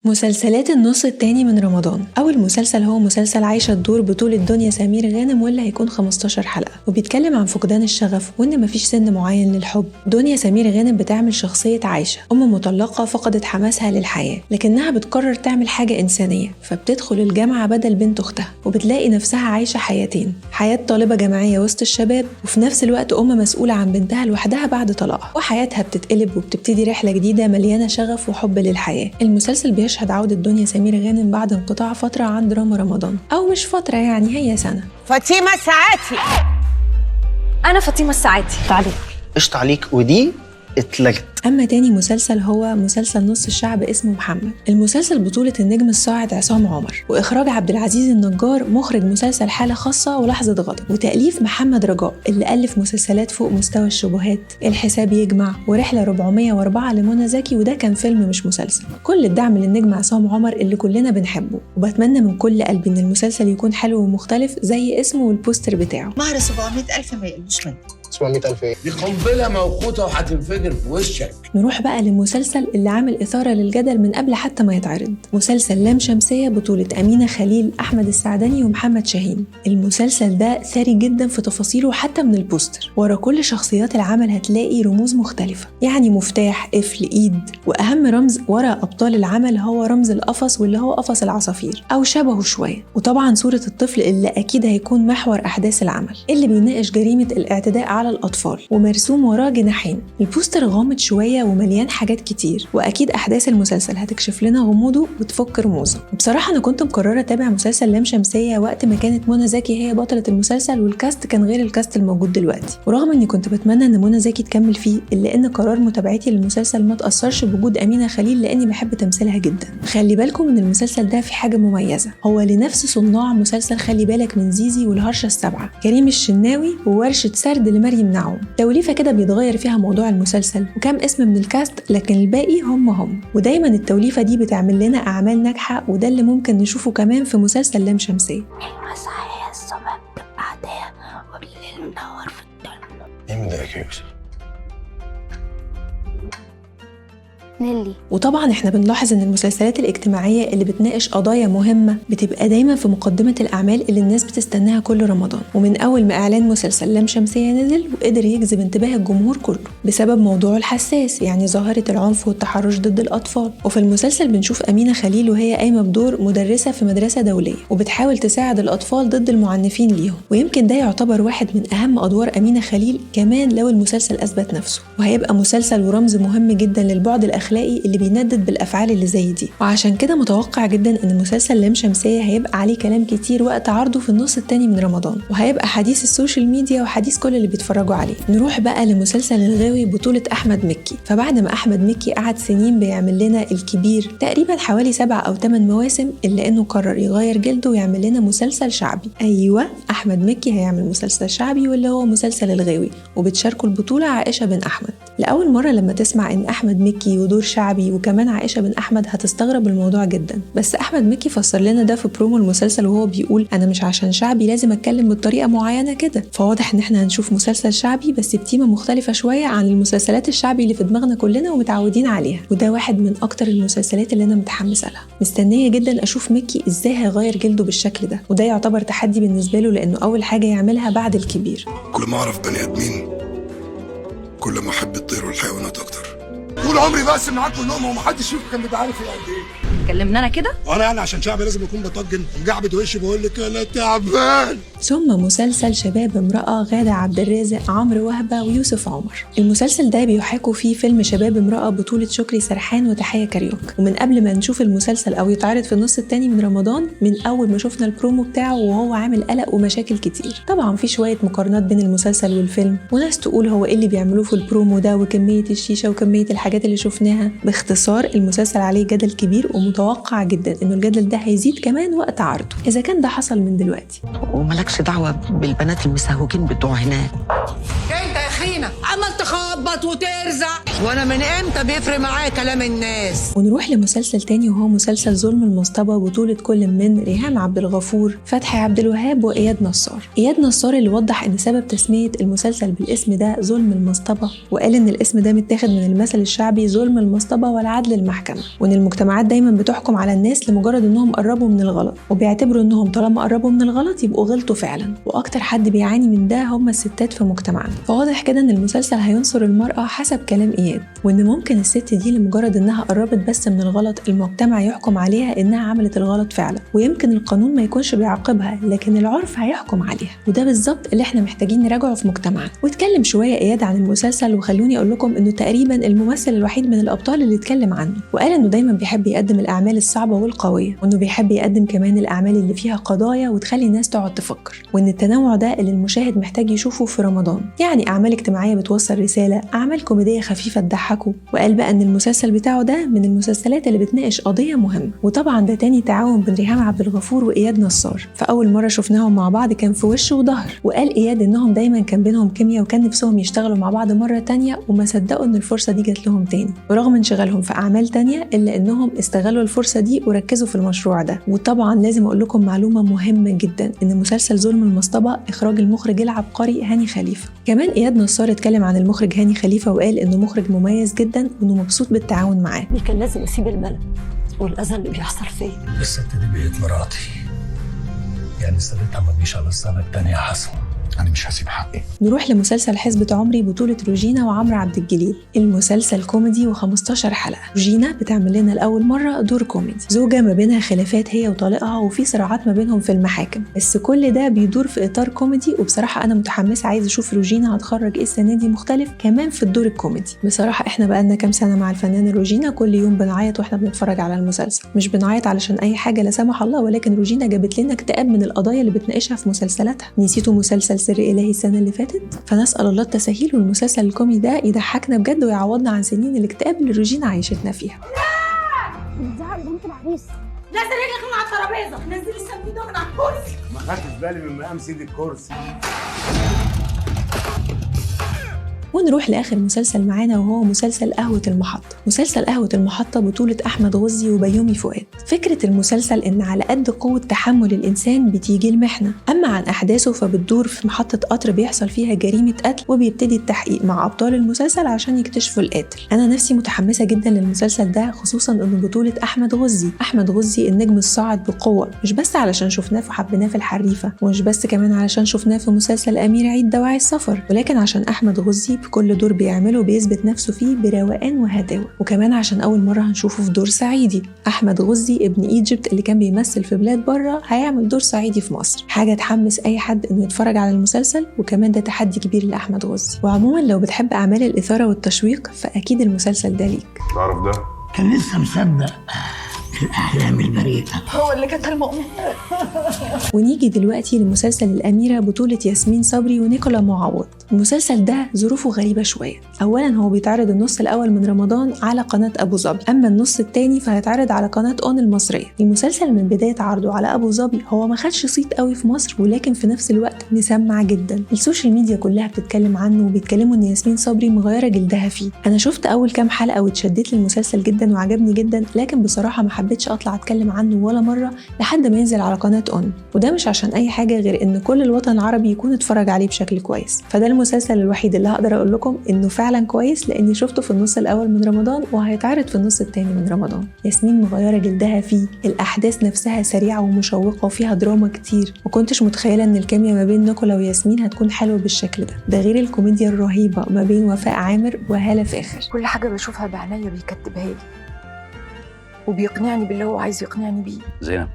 مسلسلات النص التاني من رمضان. أول مسلسل هو مسلسل عايشة الدور بطولة دنيا سمير غانم، واللي هيكون 15 حلقة، وبيتكلم عن فقدان الشغف وإن مفيش سن معين للحب. دنيا سمير غانم بتعمل شخصية عايشة، أم مطلقة فقدت حماسها للحياة، لكنها بتقرر تعمل حاجة إنسانية، فبتدخل الجامعة بدل بنت أختها، وبتلاقي نفسها عايشة حياتين: حياة طالبة جامعية وسط الشباب، وفي نفس الوقت أم مسؤولة عن بنتها لوحدها بعد طلاقها، وحياتها بتتقلب وبتبتدي رحلة جديدة مليانة شغف وحب للحياة. المسلسل بيشهد عودة دنيا سمير غانم بعد انقطاع فترة عن دراما رمضان، أو مش فترة يعني، هي سنة. فاطمة الساعاتي. أنا فاطمة الساعاتي. تعليق قشط عليك، ودي اتلغت. أما تاني مسلسل هو مسلسل نص الشعب اسمه محمد. المسلسل بطولة النجم الصاعد عصام عمر، وإخراج عبد العزيز النجار، مخرج مسلسل حالة خاصة ولحظة غضب، وتأليف محمد رجاء اللي ألف مسلسلات فوق مستوى الشبهات، الحساب يجمع، ورحلة 404 لمنى زكي، وده كان فيلم مش مسلسل. كل الدعم للنجم عصام عمر اللي كلنا بنحبه، وبتمنى من كل قلبي إن المسلسل يكون حلو ومختلف زي اسمه والبوستر بتاعه. مهر 700,000 ما يقلوش منه. 700,000 ايه؟ دي قنبله موقوته وهتنفجر في وشك. نروح بقى للمسلسل اللي عامل إثارة للجدل من قبل حتى ما يتعرض، مسلسل لام شمسية بطولة أمينة خليل، أحمد السعدني، ومحمد شاهين. المسلسل ده ثري جدا في تفاصيله، حتى من البوستر ورا كل شخصيات العمل هتلاقي رموز مختلفة، يعني مفتاح، قفل، إيد، وأهم رمز ورا أبطال العمل هو رمز القفص، واللي هو قفص العصافير أو شبهه شوية، وطبعا صورة الطفل اللي أكيد هيكون محور أحداث العمل، اللي بيناقش جريمة الاعتداء على الأطفال، ومرسوم وراه جناحين. البوستر غامض شوية ومليان حاجات كتير، وأكيد أحداث المسلسل هتكشف لنا غموضه وتفك رموزه. وبصراحة أنا كنت مقررة أتابع مسلسل لام شمسية وقت ما كانت منى زكي هي بطلة المسلسل، والكاست كان غير الكاست الموجود دلوقتي، ورغم إني كنت بتمنى إن منى زكي تكمل فيه، إلا إن قرار متابعتي للمسلسل ما تأثرش بوجود أمينة خليل، لأني بحب تمثيلها جدا. خلي بالكم إن المسلسل ده في حاجة مميزة، هو لنفس صناع مسلسل خلي بالك من زيزي والهرشة السبعة، كريم الشناوي، وورشة سرد لمريم نعوم. توليفة كده بيتغير فيها موضوع المسلسل وكم اسم من الكاست، لكن الباقي هم، ودايما التوليفة دي بتعمل لنا أعمال ناجحة، وده اللي ممكن نشوفه كمان في مسلسل لام شمسية. المساء الصبح بتبقى عادية وبالليل منور في الدنيا. مين مضايقك يا يوسف؟ نيلي. وطبعا احنا بنلاحظ ان المسلسلات الاجتماعية اللي بتناقش قضايا مهمة بتبقى دايما في مقدمة الأعمال اللي الناس بتستناها كل رمضان، ومن أول ما إعلان مسلسل لام شمسية نزل وقدر يجذب انتباه الجمهور كله بسبب موضوعه الحساس، يعني ظاهرة العنف والتحرش ضد الأطفال. وفي المسلسل بنشوف أمينة خليل وهي قايمة بدور مدرسة في مدرسة دولية، وبتحاول تساعد الأطفال ضد المعنفين ليهم، ويمكن ده يعتبر واحد من أهم أدوار أمينة خليل كمان لو المسلسل أثبت نفسه، وهيبقى مسلسل ورمز مهم جدا للبعد الأخلاقي اللي بيندد بالأفعال اللي زي دي. وعشان كده متوقع جدا ان مسلسل لام شمسية هيبقى عليه كلام كتير وقت عرضه في النص التاني من رمضان، وهيبقى حديث السوشيال ميديا وحديث كل اللي بيتفرجوا عليه. نروح بقى لمسلسل الغاوي بطولة أحمد مكي. فبعد ما أحمد مكي قعد سنين بيعمل لنا الكبير تقريبا حوالي 7 أو 8 مواسم، إلا إنه قرر يغير جلده ويعمل لنا مسلسل شعبي. أيوة، أحمد مكي هيعمل مسلسل شعبي، واللي هو مسلسل الغاوي، وبتشاركه البطولة عائشة بن أحمد. لأول مرة لما تسمع إن أحمد مكي ودور شعبي وكمان عائشة بن أحمد هتستغرب الموضوع جدا، بس أحمد مكي فسر لنا ده في برومو المسلسل وهو بيقول: أنا مش عشان شعبي لازم أتكلم بطريقة معينة كده. فواضح إن إحنا هنشوف مسلسل شعبي بس بتيمة مختلفة شوية عن المسلسلات الشعبي اللي في دماغنا كلنا ومتعودين عليها، وده واحد من أكتر المسلسلات اللي أنا متحمسة لها. مستنية جدا أشوف مكي إزاي هيغير جلده بالشكل ده، وده يعتبر تحدي بالنسبة له، لأنه أول حاجة يعملها بعد الكبير. كل ما أعرف بني آدمين كل ما أحب الطير والحيوانات أكتر. طول عمري بقسم معاك كلهم ومحدش فيكم كان بيبقى عارف ايه قد ايه. كلمنا أنا كده؟ وانا يعني عشان شعبي لازم اكون بطجن ومجعبد وشي بقول لك انا تعبان. ثم مسلسل شباب امرأة، غادة عبد الرازق، عمرو وهبة، ويوسف عمر. المسلسل ده بيحاكوا فيه فيلم شباب امرأة بطولة شكري سرحان وتحية كاريوك. ومن قبل ما نشوف المسلسل أو يتعرض في النص التاني من رمضان، من أول ما شفنا البرومو بتاعه وهو عامل قلق ومشاكل كتير. طبعا في شوية مقارنات بين المسلسل والفيلم، وناس تقول هو إيه اللي بيعملوه في البرومو ده وكمية الشيشة وكمية الحاجات اللي شفناها. باختصار المسلسل عليه جدل كبير، ومتوقع جدا إنه الجدل ده هيزيد كمان وقت عرضه إذا كان ده حصل من دلوقتي. وملكش دعوة بالبنات المسهوكين بتوع هناك. انت يا خينا عملت خاب تخبط وترزع، وانا من امتى بيفرق معايا كلام الناس؟ ونروح لمسلسل تاني وهو مسلسل ظلم المصطبة، بطولة كل من ريهام عبد الغفور، فتحي عبد الوهاب، وإياد نصار. إياد نصار اللي وضح ان سبب تسمية المسلسل بالاسم ده ظلم المصطبة، وقال ان الاسم ده متاخد من المثل الشعبي ظلم المصطبة والعدل المحكمة، وان المجتمعات دايما بتحكم على الناس لمجرد انهم قربوا من الغلط، وبيعتبروا انهم طالما قربوا من الغلط يبقوا غلطوا فعلا، واكتر حد بيعاني من ده هم الستات في مجتمعنا. فواضح كده ان المسلسل هينصر المرأة حسب كلام إياد، وان ممكن الست دي لمجرد انها قربت بس من الغلط المجتمع يحكم عليها انها عملت الغلط فعلا، ويمكن القانون ما يكونش بيعاقبها لكن العرف هيحكم عليها، وده بالظبط اللي احنا محتاجين نراجعه في مجتمعنا. واتكلم شوية إياد عن المسلسل، وخلوني اقول لكم انه تقريبا الممثل الوحيد من الابطال اللي اتكلم عنه، وقال انه دايما بيحب يقدم الاعمال الصعبة والقوية، وانه بيحب يقدم كمان الاعمال اللي فيها قضايا وتخلي الناس تقعد تفكر، وان التنوع ده اللي المشاهد محتاج يشوفه في رمضان، يعني اعمال اجتماعية بتوصل رسالة، اعمال كوميدية خفيفة تضحكوا. وقال بقى ان المسلسل بتاعه ده من المسلسلات اللي بتناقش قضية مهمة. وطبعا ده تاني تعاون بين ريهام عبد الغفور وإياد نصار، فاول مرة شفناهم مع بعض كان في وش وظهر، وقال إياد انهم دايما كان بينهم كيمياء وكان نفسهم يشتغلوا مع بعض مرة تانية، وما صدقوا ان الفرصة دي جات لهم تاني، ورغم انشغالهم في اعمال تانية الا انهم استغلوا الفرصة دي وركزوا في المشروع ده. وطبعا لازم اقول لكم معلومة مهمة جدا، ان مسلسل ظلم المصطبة اخراج المخرج العبقري هاني خليفة. كمان إياد نصار اتكلم عن المخرج هاني خليفة وقال انه مخرج مميز جدا وانه مبسوط بالتعاون معاه. كان لازم اسيب البلد والاذى اللي بيحصل فيا. الست دي بقت مراتي، يعني سابتها ما تجيش على السنة التانية يا حسن. انا مش هسيب حقي. نروح لمسلسل حسبة عمري، بطولة روجينا وعمرو عبد الجليل. المسلسل كوميدي و15 حلقة. روجينا بتعمل لنا لأول مرة دور كوميدي، زوجة ما بينها خلافات هي وطليقها وفي صراعات ما بينهم في المحاكم، بس كل ده بيدور في إطار كوميدي. وبصراحة أنا متحمسة عايزة أشوف روجينا هتخرج إيه السنة دي مختلف كمان في الدور الكوميدي. بصراحة إحنا بقالنا كام سنة مع الفنانة روجينا كل يوم بنعيط وإحنا بنتفرج على المسلسل، مش بنعيط علشان أي حاجة لا سمح الله، ولكن روجينا جابت لنا اكتئاب من القضايا اللي بتناقشها في مسلسلاتها. نسيتوا مسلسل سر إلهي السنة اللي فاتت؟ فنسأل الله التسهيل والمسلسل الكوميدي ده يضحكنا بجد ويعوضنا عن سنين الاكتئاب اللي روجينا عايشتنا فيها. بتزعل بنت العريس. نزل رجلك من على الترابيزه، نزل السند ده من على الكرسي. ما خدتش بالي من مقام سيد الكرسي. ونروح لآخر مسلسل معانا وهو مسلسل قهوة المحطة. مسلسل قهوة المحطة بطولة أحمد غزي وبيومي فؤاد. فكرة المسلسل إن على قد قوة تحمل الإنسان بتيجي المحنة، أما عن أحداثه فبتدور في محطة قطر بيحصل فيها جريمة قتل، وبيبتدي التحقيق مع أبطال المسلسل عشان يكتشفوا القاتل. أنا نفسي متحمسة جدا للمسلسل ده، خصوصا إنه بطولة أحمد غزي. أحمد غزي النجم الصاعد بقوة، مش بس علشان شفناه وحبيناه في الحريفة، ومش بس كمان علشان شفناه في مسلسل أمير عيد دواعي السفر، ولكن عشان أحمد غزي في كل دور بيعمله بيثبت نفسه فيه بروقان وهداوة، وكمان عشان أول مرة هنشوفه في دور صعيدي. أحمد غزي ابن إيجيبت اللي كان بيمثل في بلاد بره هيعمل دور صعيدي في مصر، حاجة تحمس أي حد إنه يتفرج على المسلسل، وكمان ده تحدي كبير لأحمد غزي. وعموما لو بتحب أعمال الإثارة والتشويق فأكيد المسلسل ده ليك. تعرف ده؟ كان لسه مصدق الأحلام البريئة. هو اللي قتل مؤمن. ونيجي دلوقتي لمسلسل الأميرة بطولة ياسمين صبري ونيكولا معوض. المسلسل ده ظروفه غريبة شوية. أولا هو بيتعرض النص الأول من رمضان على قناة أبو ظبي، أما النص التاني فهيتعرض على قناة أون المصرية. المسلسل من بداية عرضه على أبو ظبي هو ما خدش صيت قوي في مصر، ولكن في نفس الوقت مسمع جدا. السوشيال ميديا كلها بتتكلم عنه، وبيتكلموا إن ياسمين صبري مغيرة جلدها فيه. أنا شفت أول كام حلقة واتشدت للمسلسل جدا وعجبني جدا، لكن بصراحة ما حبيتش أطلع أتكلم عنه ولا مرة لحد ما ينزل على قناة أون، وده مش عشان أي حاجة غير إن كل الوطن العربي يكون اتفرج عليه بشكل كويس. فده المسلسل الوحيد اللي هقدر أقول لكم إنه فعلا كويس، لأني شفته في النص الأول من رمضان وهيتعرض في النص التاني من رمضان. ياسمين مغيرة جلدها فيه، الأحداث نفسها سريعة ومشوقة وفيها دراما كتير، وكنتش متخيلة إن الكيمياء ما بين نيكولا وياسمين هتكون حلوة بالشكل ده غير الكوميديا الرهيبة ما بين وفاء عامر وهالة فاخر. كل حاجه بشوفها بعناية بيكتبها لي وبيقنعني باللي هو عايز يقنعني بيه. زينب،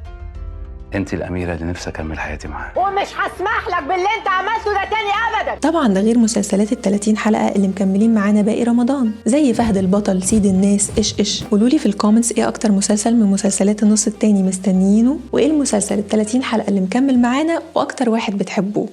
انت الاميره اللي نفسي اكمل حياتي معاها، ومش هسمح لك باللي انت عملته ده تاني ابدا. طبعا ده غير مسلسلات ال30 حلقة اللي مكملين معانا باقي رمضان، زي فهد البطل، سيد الناس، إيش. قولولي في الكومنتس ايه اكتر مسلسل من مسلسلات النص التاني مستنيينه، وايه المسلسل ال30 حلقة اللي مكمل معانا واكتر واحد بتحبوه.